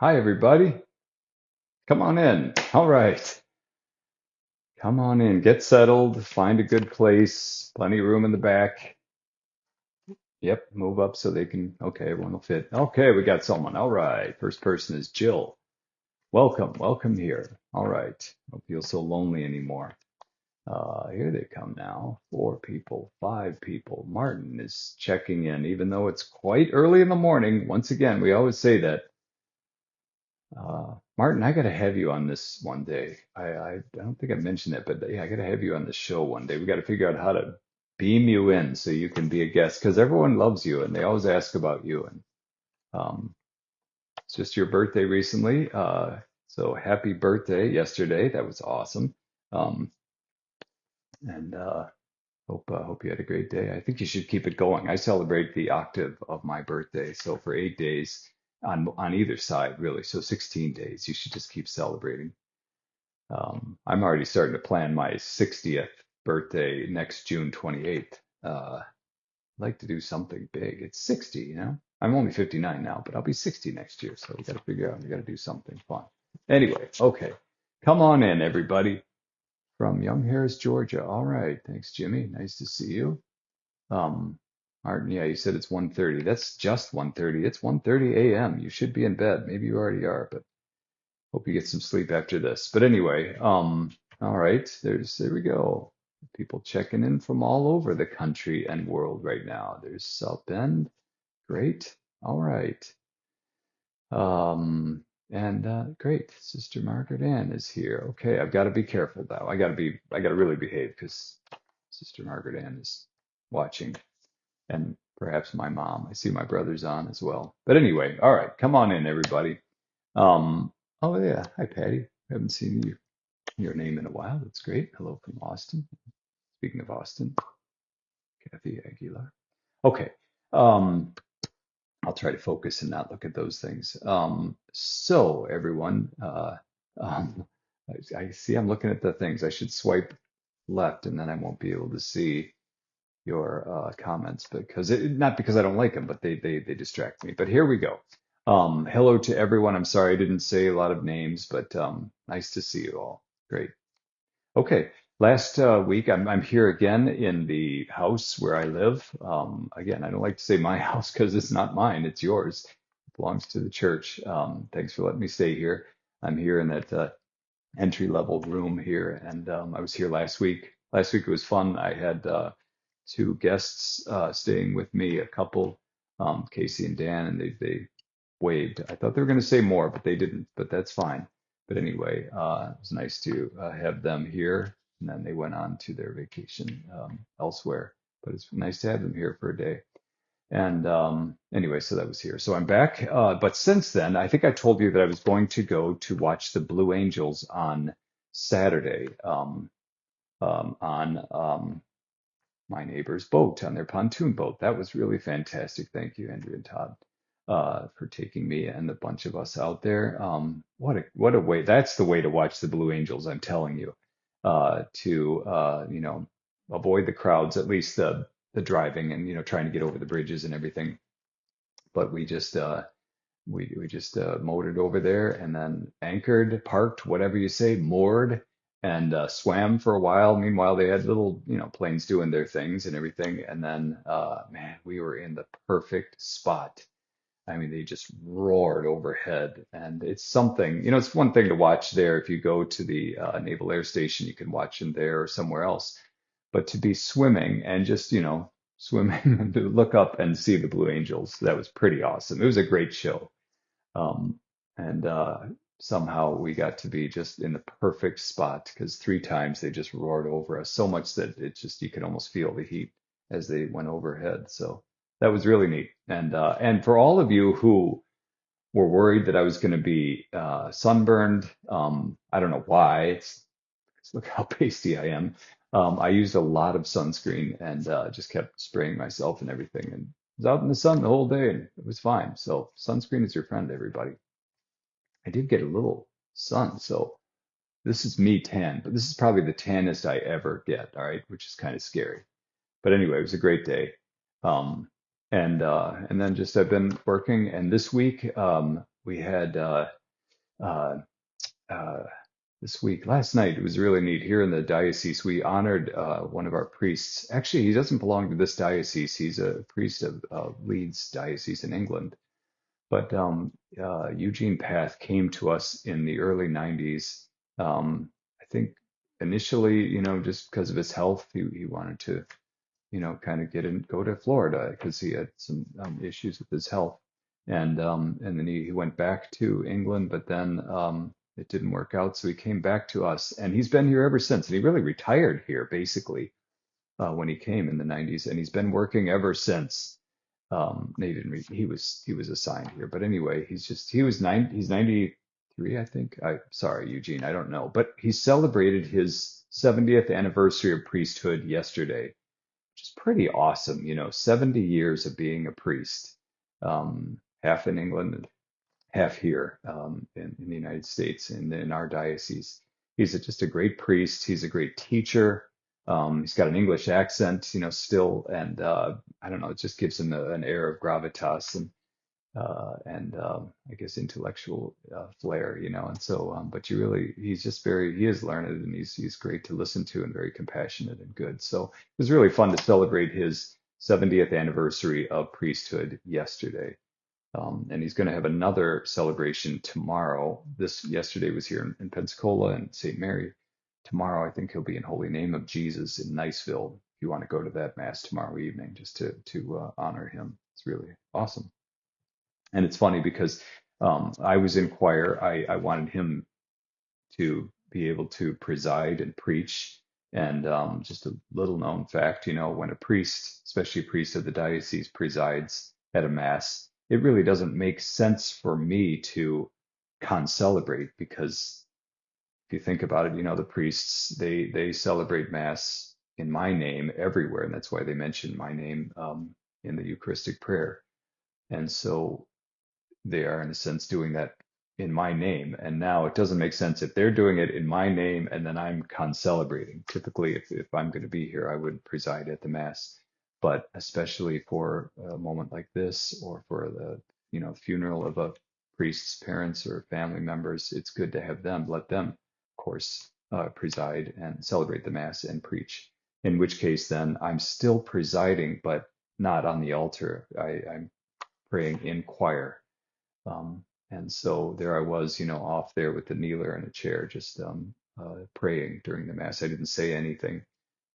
Hi, everybody. Come on in. All right. Come on in. Get settled. Find a good place. Plenty of room in the back. Yep. Move up so they can. Okay, everyone will fit. Okay, we got someone. All right. First person is Jill. Welcome. Welcome here. All right. Don't feel so lonely anymore. Here they come now. 4 people, 5 people. Martin is checking in, even though it's quite early in the morning. Once again, we always say that. Martin, I got to have you on this one day. I don't think I mentioned it, but yeah, I got to have you on the show one day. We got to figure out how to beam you in so you can be a guest because everyone loves you and they always ask about you. And um, it's just your birthday recently. So happy birthday yesterday. That was awesome. Um, and hope you had a great day. I think you should keep it going. I celebrate the octave of my birthday, so for 8 days on either side, really. So 16 days. You should just keep celebrating. I'm already starting to plan my 60th birthday next June 28th. I'd like to do something big. It's 60, you know. I'm only 59 now, but I'll be 60 next year. So we got to figure out. We got to do something fun. Anyway, okay. Come on in, everybody, from Young Harris, Georgia. All right. Thanks, Jimmy. Nice to see you. Um, Martin, yeah, you said it's 1:30. That's just 1:30. It's 1:30 a.m. You should be in bed. Maybe you already are, but hope you get some sleep after this. But anyway, all right, there we go. People checking in from all over the country and world right now. There's South Bend. Great. All right. And great. Sister Margaret Ann is here. Okay, I've got to be careful now. I got to really behave because Sister Margaret Ann is watching, and perhaps my mom. I see my brother's on as well. But anyway, all right, come on in, everybody. Um, oh yeah, hi Patty. Haven't seen your name in a while. That's great. Hello from Austin. Speaking of Austin, Kathy Aguilar. Okay. Um, I'll try to focus and not look at those things. So everyone, um, I see I'm looking at the things. I should swipe left and then I won't be able to see your comments because not because I don't like them, but they distract me. But here we go. Hello to everyone. I'm sorry I didn't say a lot of names, but nice to see you all. Great. Okay. Last week, I'm here again in the house where I live. Again, I don't like to say my house because it's not mine; it's yours. It belongs to the church. Thanks for letting me stay here. I'm here in that entry level room here, and I was here last week. Last week it was fun. I had 2 guests staying with me, a couple, Casey and Dan, and they waved. I thought they were going to say more, but they didn't. But that's fine. But anyway, it was nice to have them here, and then they went on to their vacation elsewhere. But it's nice to have them here for a day. And anyway, so that was here. So I'm back. But since then, I think I told you that I was going to go to watch the Blue Angels on Saturday on my neighbor's boat, on their pontoon boat. That was really fantastic. Thank you, Andrew and Todd, for taking me and a bunch of us out there. What a way! That's the way to watch the Blue Angels. I'm telling you, to avoid the crowds, at least the driving and trying to get over the bridges and everything. But we just motored over there and then anchored, parked, whatever you say, moored, and swam for a while. Meanwhile, they had little, planes doing their things and everything. And then, man, we were in the perfect spot. I mean, they just roared overhead, and it's something. It's one thing to watch there. If you go to the Naval Air Station, you can watch them there or somewhere else. But to be swimming and just, swimming and to look up and see the Blue Angels, that was pretty awesome. It was a great show. Um, and somehow we got to be just in the perfect spot because 3 times they just roared over us so much that it just you could almost feel the heat as they went overhead. So that was really neat. And for all of you who were worried that I was going to be sunburned, I don't know why. Look how pasty I am. I used a lot of sunscreen and just kept spraying myself and everything, and was out in the sun the whole day, and it was fine. So sunscreen is your friend, everybody. I did get a little sun, so this is me tan, but this is probably the tannest I ever get. All right, which is kind of scary. But anyway, it was a great day. Um, and then just I've been working, and this week we had uh, uh, last night. It was really neat. Here in the diocese, we honored one of our priests. Actually, he doesn't belong to this diocese. He's a priest of Leeds Diocese in England. But Eugene Pathe came to us in the early 90s. I think initially, just because of his health, he wanted to, kind of go to Florida because he had some issues with his health. And then he went back to England, but then it didn't work out. So he came back to us, and he's been here ever since. And he really retired here basically when he came in the 90s, and he's been working ever since. They didn't read, he was assigned here, but anyway, he's 93, I think. Sorry, Eugene, I don't know, but he celebrated his 70th anniversary of priesthood yesterday, which is pretty awesome. 70 years of being a priest, half in England and half here in the United States, in our diocese. He's just a great priest. He's a great teacher. He's got an English accent, still, and I don't know, it just gives him an air of gravitas and I guess intellectual flair, and so, but he is learned, and he's great to listen to and very compassionate and good. So it was really fun to celebrate his 70th anniversary of priesthood yesterday. And he's going to have another celebration tomorrow. Yesterday was here in Pensacola and St. Mary. Tomorrow, I think he'll be in Holy Name of Jesus in Niceville. If you want to go to that mass tomorrow evening, just to honor him, it's really awesome. And it's funny because I was in choir. I wanted him to be able to preside and preach. And just a little known fact, when a priest, especially a priest of the diocese, presides at a mass, it really doesn't make sense for me to concelebrate, because if you think about it, the priests, they celebrate mass in my name everywhere, and that's why they mention my name in the Eucharistic prayer. And so they are, in a sense, doing that in my name. And now it doesn't make sense if they're doing it in my name and then I'm concelebrating. Typically, if I'm going to be here, I would preside at the Mass. But especially for a moment like this, or for the funeral of a priest's parents or family members, it's good to have them, let them, of course, preside and celebrate the Mass and preach. In which case, then I'm still presiding, but not on the altar. I'm praying in choir. And so there I was, off there with the kneeler and a chair, just praying during the Mass. I didn't say anything.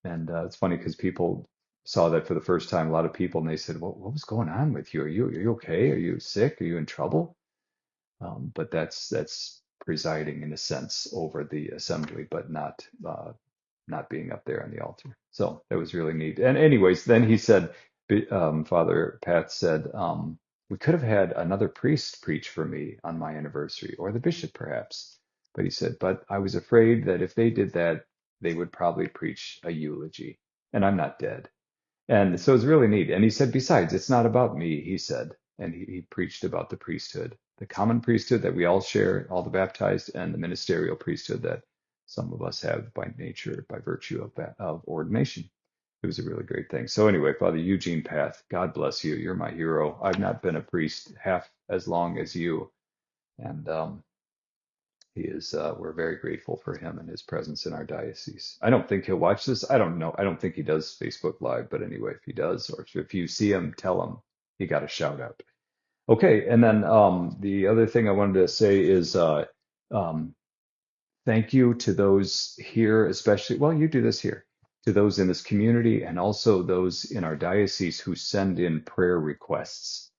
And it's funny because people saw that for the first time, a lot of people, and they said, well, what was going on with you? Are you okay? Are you sick? Are you in trouble? But that's presiding in a sense over the assembly, but not being up there on the altar. So that was really neat. And anyways, then he said, Father Pathe said, we could have had another priest preach for me on my anniversary, or the bishop perhaps. But he said, but I was afraid that if they did that, they would probably preach a eulogy, and I'm not dead. And so it's really neat. And he said, besides, it's not about me, he said. And he preached about the priesthood, the common priesthood that we all share, all the baptized, and the ministerial priesthood that some of us have by nature, by virtue of ordination. It was a really great thing. So anyway, Father Eugene Pathe, God bless you. You're my hero. I've not been a priest half as long as you. And he is, we're very grateful for him and his presence in our diocese. I don't think he'll watch this. I don't know. I don't think he does Facebook Live, but anyway, if he does, or if you see him, tell him he got a shout out. Okay, and then the other thing I wanted to say is um, thank you to those here, especially, well, you do this here, to those in this community and also those in our diocese who send in prayer requests.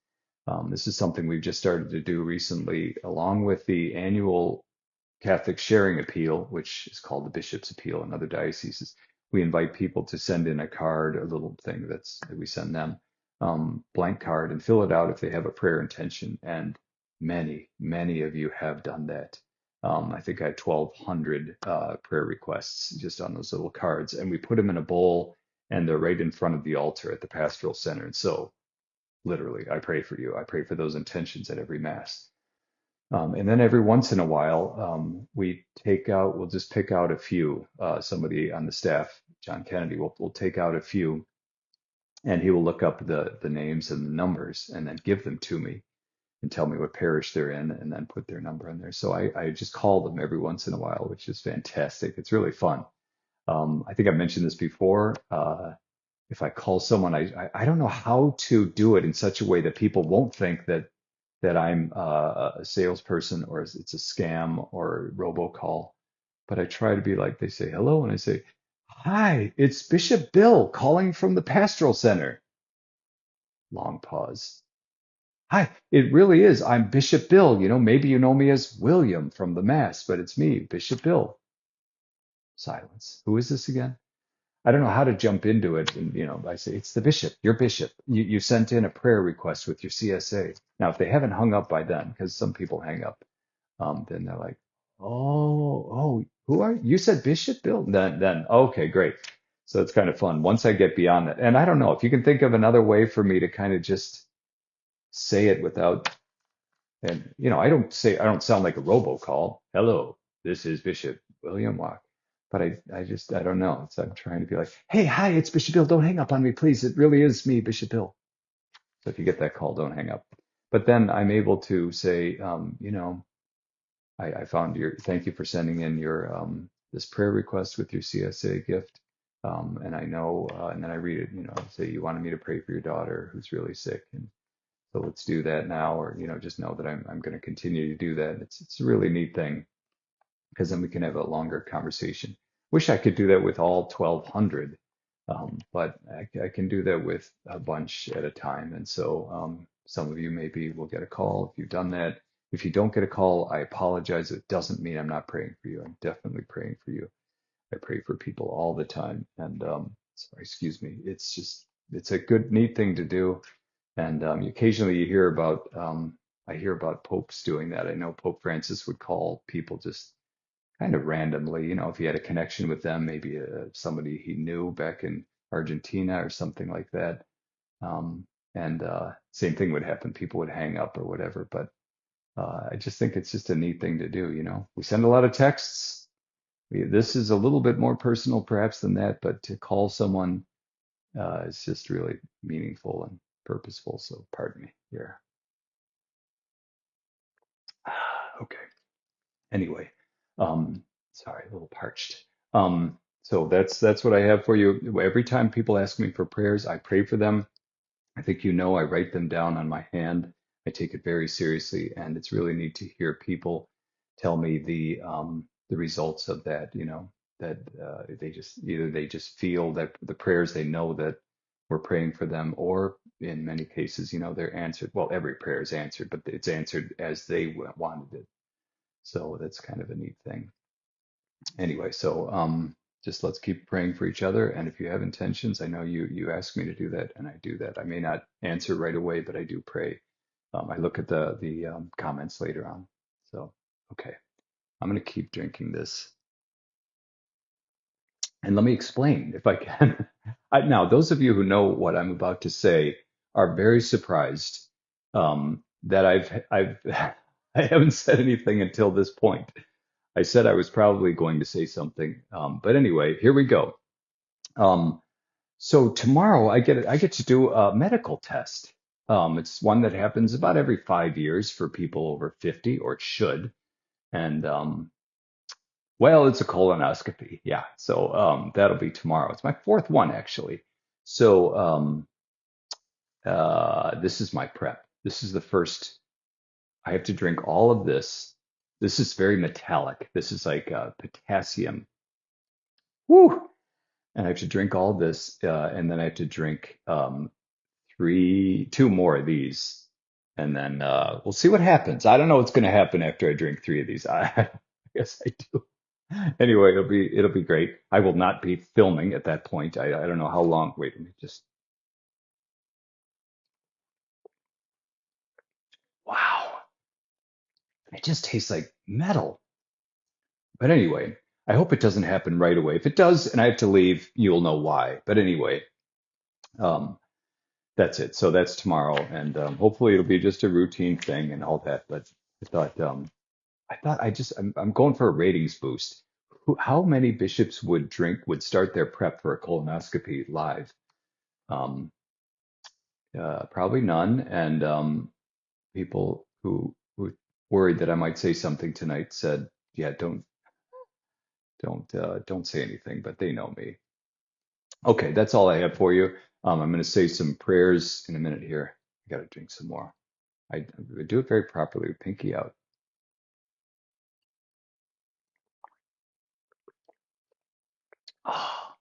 This is something we've just started to do recently, along with the annual Catholic Sharing Appeal, which is called the Bishop's Appeal in other dioceses. We invite people to send in a card, a little thing that we send them, blank card, and fill it out if they have a prayer intention. And many of you have done that. I think I had 1,200 prayer requests just on those little cards, and we put them in a bowl, and they're right in front of the altar at the pastoral center. And so, literally, I pray for you. I pray for those intentions at every Mass. And then every once in a while, we'll just pick out a few. Somebody on the staff, John Kennedy, will take out a few, and he will look up the names and the numbers and then give them to me. and tell me what parish they're in and then put their number in there. So I just call them every once in a while, which is fantastic. It's really fun. I think I've mentioned this before. If I call someone, I don't know how to do it in such a way that people won't think that I'm a salesperson or it's a scam or robocall. But I try to be like, they say hello, and I say, "Hi, it's Bishop Bill calling from the Pastoral Center." Long pause. "Hi, it really is. I'm Bishop Bill. Maybe you know me as William from the Mass, but it's me, Bishop Bill." Silence. Who is this again? I don't know how to jump into it. And, I say, "It's the bishop, your bishop. You sent in a prayer request with your CSA." Now, if they haven't hung up by then, because some people hang up, then they're like, "Oh, who are you? You said Bishop Bill?" Then, okay, great. So it's kind of fun once I get beyond that. And I don't know if you can think of another way for me to kind of just say it without, and, I don't sound like a robocall. "Hello, this is Bishop William Wack." But I don't know. I'm trying to be like, "Hey, hi, it's Bishop Bill. Don't hang up on me, please. It really is me, Bishop Bill." So if you get that call, don't hang up. But then I'm able to say, I found thank you for sending in your this prayer request with your CSA gift. And I know, and then I read it, say you wanted me to pray for your daughter who's really sick. And so let's do that now, or, just know that I'm going to continue to do that. It's a really neat thing because then we can have a longer conversation. Wish I could do that with all 1,200, but I can do that with a bunch at a time. And so some of you maybe will get a call if you've done that. If you don't get a call, I apologize. It doesn't mean I'm not praying for you. I'm definitely praying for you. I pray for people all the time. And sorry, excuse me. It's a good, neat thing to do. And occasionally you hear about, I hear about popes doing that. I know Pope Francis would call people just kind of randomly, if he had a connection with them, maybe somebody he knew back in Argentina or something like that. And same thing would happen. People would hang up or whatever. But I just think it's just a neat thing to do. We send a lot of texts. This is a little bit more personal perhaps than that, but to call someone is just really meaningful and purposeful. So pardon me here. Okay. Anyway, sorry, a little parched. So that's what I have for you. Every time people ask me for prayers, I pray for them. I think I write them down on my hand. I take it very seriously, and it's really neat to hear people tell me the results of that. That they just feel that the prayers they know that we're praying for them, or in many cases, they're answered. Well, every prayer is answered, but it's answered as they wanted it. So that's kind of a neat thing. Anyway, so just let's keep praying for each other. And if you have intentions, I know you asked me to do that, and I do that. I may not answer right away, but I do pray. I look at the comments later on. So okay, I'm going to keep drinking this, and let me explain if I can. Now, those of you who know what I'm about to say are very surprised that I've I haven't said anything until this point. I said I was probably going to say something, but anyway, here we go. So tomorrow I get to do a medical test. It's one that happens about every 5 years for people over 50, or it should. And well, it's a colonoscopy. Yeah. So that'll be tomorrow. It's my fourth one actually. So this is my prep. This is the first. I have to drink all of this. This is very metallic. This is like potassium. Woo! And I have to drink all this, and then I have to drink two more of these, and then we'll see what happens. I don't know what's going to happen after I drink three of these. I guess I do. Anyway, it'll be great. I will not be filming at that point. I don't know how long. Wait, let me just. Wow, it just tastes like metal. But anyway, I hope it doesn't happen right away. If it does, and I have to leave, you'll know why. But anyway, um, that's it. So that's tomorrow, and hopefully it'll be just a routine thing and all that. But I'm going for a ratings boost. How many bishops would start their prep for a colonoscopy live? Um, Probably none. And people who worried that I might say something tonight said, yeah, don't say anything, but they know me. Okay, that's all I have for you. I'm going to say some prayers in a minute here. I got to drink some more. I do it very properly with pinky out. Oh,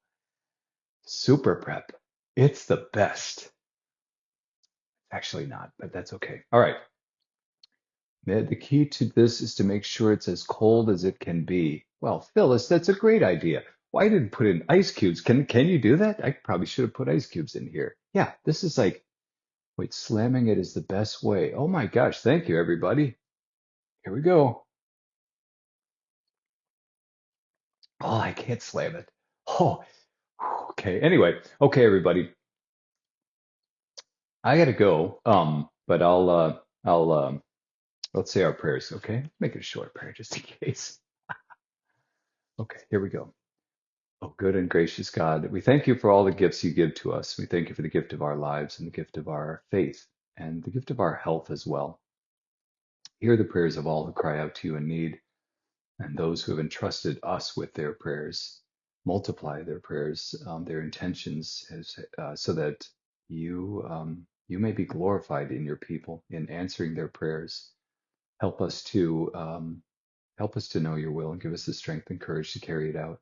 super prep. It's the best. Actually not, but that's okay. All right. The key to this is to make sure it's as cold as it can be. Well, Phyllis, that's a great idea. Why didn't put in ice cubes? Can you do that? I probably should have put ice cubes in here. Yeah, this is like, wait, slamming it is the best way. Oh my gosh, thank you, everybody. Here we go. Oh, I can't slam it. Oh, okay. Anyway, okay, everybody. I gotta go. But let's say our prayers, okay? Make it a short prayer just in case. Okay, here we go. Oh, good and gracious God, we thank you for all the gifts you give to us. We thank you for the gift of our lives and the gift of our faith and the gift of our health as well. Hear the prayers of all who cry out to you in need and those who have entrusted us with their prayers. Multiply their prayers, their intentions, so that you may be glorified in your people in answering their prayers. Help us to help us to know your will and give us the strength and courage to carry it out.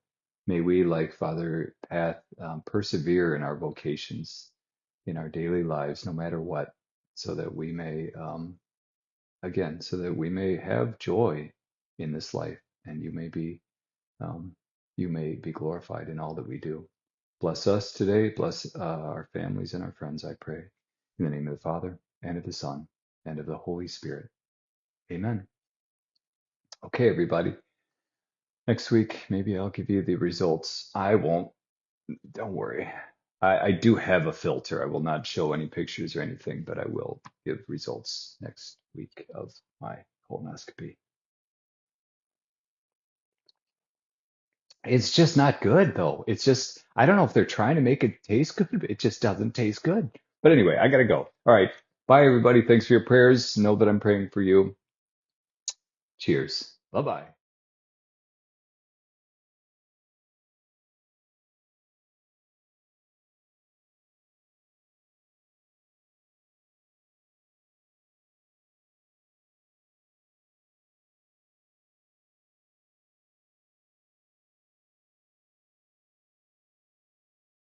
May we, like Father Pathe, persevere in our vocations, in our daily lives, no matter what, so that we may, so that we may have joy in this life, and um, you may be glorified in all that we do. Bless us today. Bless our families and our friends, I pray. In the name of the Father, and of the Son, and of the Holy Spirit. Amen. Okay, everybody. Next week, maybe I'll give you the results. I won't. Don't worry. I do have a filter. I will not show any pictures or anything, but I will give results next week of my colonoscopy. It's just not good, though. It's just, I don't know if they're trying to make it taste good, but it just doesn't taste good. But anyway, I got to go. All right. Bye, everybody. Thanks for your prayers. Know that I'm praying for you. Cheers. Bye bye.